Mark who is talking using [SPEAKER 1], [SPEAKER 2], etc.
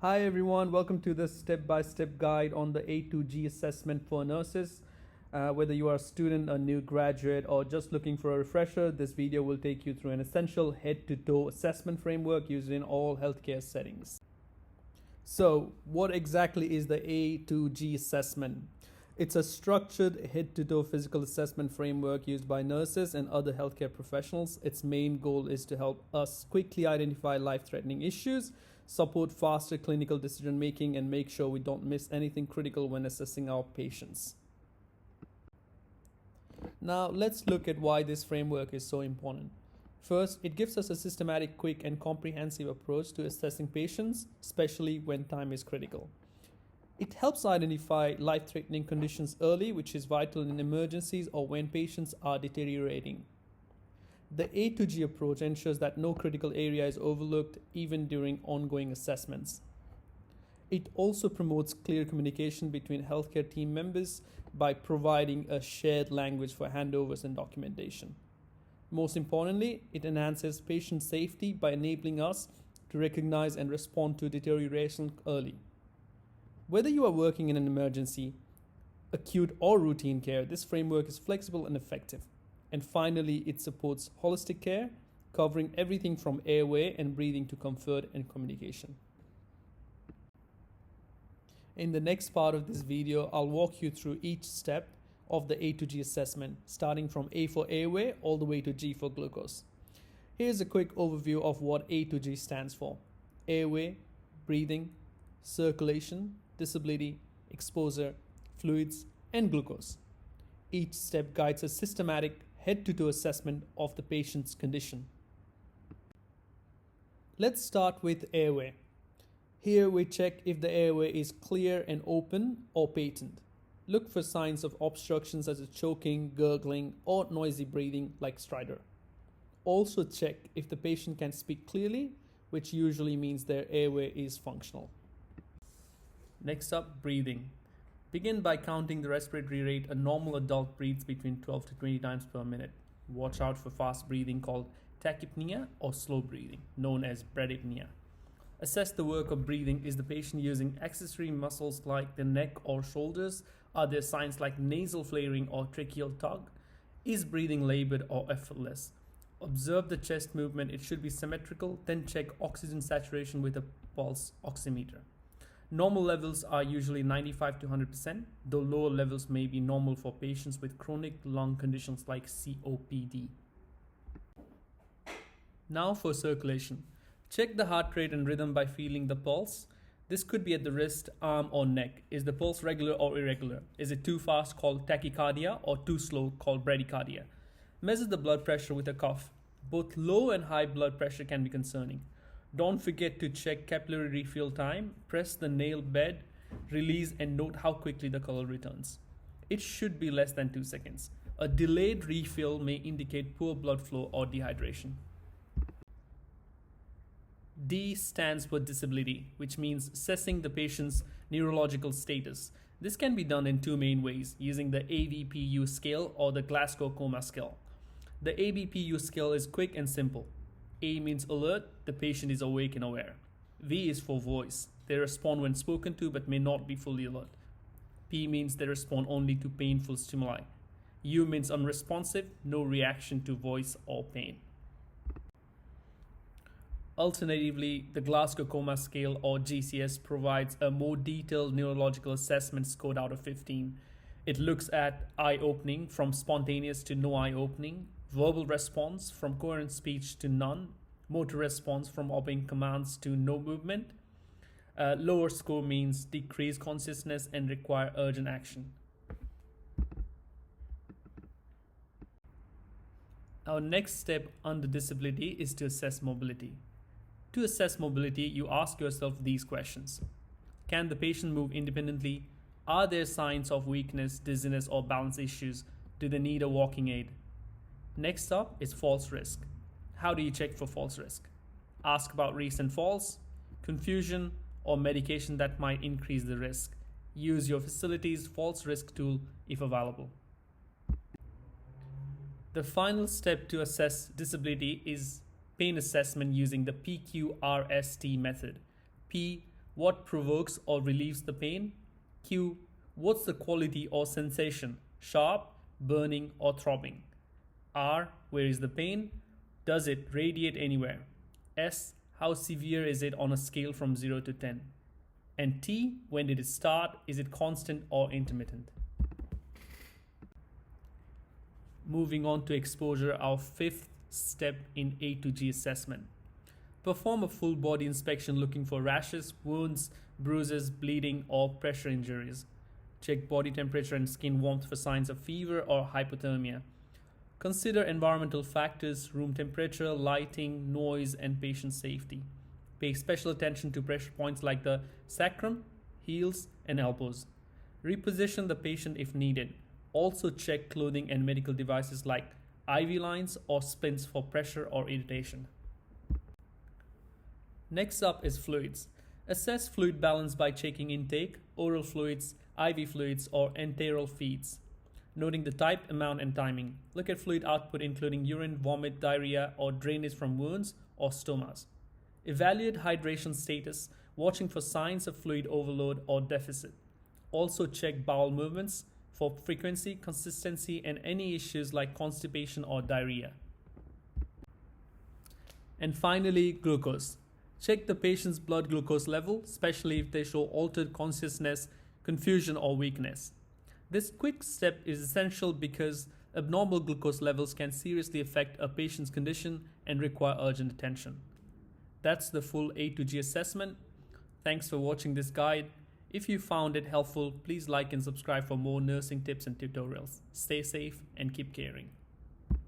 [SPEAKER 1] Hi everyone, welcome to this step-by-step guide on the A2G assessment for nurses. Whether you are a student, a new graduate, or just looking for a refresher, this video will take you through an essential head-to-toe assessment framework used in all healthcare settings. So, what exactly is the A2G assessment? It's a structured head-to-toe physical assessment framework used by nurses and other healthcare professionals. Its main goal is to help us quickly identify life-threatening issues, support faster clinical decision making, and make sure we don't miss anything critical when assessing our patients. Now, let's look at why this framework is so important. First, it gives us a systematic, quick, and comprehensive approach to assessing patients, especially when time is critical. It helps identify life-threatening conditions early, which is vital in emergencies or when patients are deteriorating. The A2G approach ensures that no critical area is overlooked even during ongoing assessments. It also promotes clear communication between healthcare team members by providing a shared language for handovers and documentation. Most importantly, it enhances patient safety by enabling us to recognize and respond to deterioration early. Whether you are working in an emergency, acute or routine care, this framework is flexible and effective. And finally, it supports holistic care, covering everything from airway and breathing to comfort and communication. In the next part of this video, I'll walk you through each step of the A2G assessment, starting from A for airway all the way to G for glucose. Here's a quick overview of what A2G stands for: airway, breathing, circulation, disability, exposure, fluids, and glucose. Each step guides a systematic head-to-toe assessment of the patient's condition. Let's start with airway. Here we check if the airway is clear and open or patent. Look for signs of obstruction such as choking, gurgling, or noisy breathing like stridor. Also check if the patient can speak clearly, which usually means their airway is functional. Next up, breathing. Begin by counting the respiratory rate a normal adult breathes between 12 to 20 times per minute. Watch out for fast breathing called tachypnea or slow breathing, known as bradypnea. Assess the work of breathing. Is the patient using accessory muscles like the neck or shoulders? Are there signs like nasal flaring or tracheal tug? Is breathing labored or effortless? Observe the chest movement. It should be symmetrical. Then check oxygen saturation with a pulse oximeter. Normal levels are usually 95 to 100%, though lower levels may be normal for patients with chronic lung conditions like COPD. Now for circulation. Check the heart rate and rhythm by feeling the pulse. This could be at the wrist, arm, or neck. Is the pulse regular or irregular? Is it too fast, called tachycardia, or too slow, called bradycardia? Measure the blood pressure with a cuff. Both low and high blood pressure can be concerning. Don't forget to check capillary refill time. Press the nail bed, release, and note how quickly the color returns. It should be less than 2 seconds. A delayed refill may indicate poor blood flow or dehydration. D stands for disability, which means assessing the patient's neurological status. This can be done in two main ways, using the ABPU scale or the Glasgow Coma scale. The ABPU scale is quick and simple. A means alert, the patient is awake and aware. V is for voice. They respond when spoken to but may not be fully alert. P means they respond only to painful stimuli. U means unresponsive, no reaction to voice or pain. Alternatively, the Glasgow Coma Scale or GCS provides a more detailed neurological assessment scored out of 15. It looks at eye opening from spontaneous to no eye opening, verbal response from coherent speech to none, motor response from obeying commands to no movement. Lower score means decreased consciousness and require urgent action. Our next step under disability is to assess mobility. To assess mobility, you ask yourself these questions. Can the patient move independently? Are there signs of weakness, dizziness, or balance issues? Do they need a walking aid? Next up is false risk. How do you check for false risk? Ask about recent falls, confusion, or medication that might increase the risk. Use your facility's false risk tool if available. The final step to assess disability is pain assessment using the PQRST method. P What provokes or relieves the pain? Q. What's the quality or sensation? Sharp, burning, or throbbing? R. Where is the pain? Does it radiate anywhere? S. How severe is it on a scale from 0 to 10? And T. When did it start? Is it constant or intermittent? Moving on to exposure, our fifth step in A to G assessment. Perform a full body inspection looking for rashes, wounds, bruises, bleeding, or pressure injuries. Check body temperature and skin warmth for signs of fever or hypothermia. Consider environmental factors, room temperature, lighting, noise, and patient safety. Pay special attention to pressure points like the sacrum, heels, and elbows. Reposition the patient if needed. Also check clothing and medical devices like IV lines or splints for pressure or irritation. Next up is fluids. Assess fluid balance by checking intake, oral fluids, IV fluids, or enteral feeds. Noting the type, amount, and timing. Look at fluid output including urine, vomit, diarrhea, or drainage from wounds or stomas. Evaluate hydration status, watching for signs of fluid overload or deficit. Also check bowel movements for frequency, consistency, and any issues like constipation or diarrhea. And finally, glucose. Check the patient's blood glucose level, especially if they show altered consciousness, confusion, or weakness. This quick step is essential because abnormal glucose levels can seriously affect a patient's condition and require urgent attention. That's the full A to G assessment. Thanks for watching this guide. If you found it helpful, please like and subscribe for more nursing tips and tutorials. Stay safe and keep caring.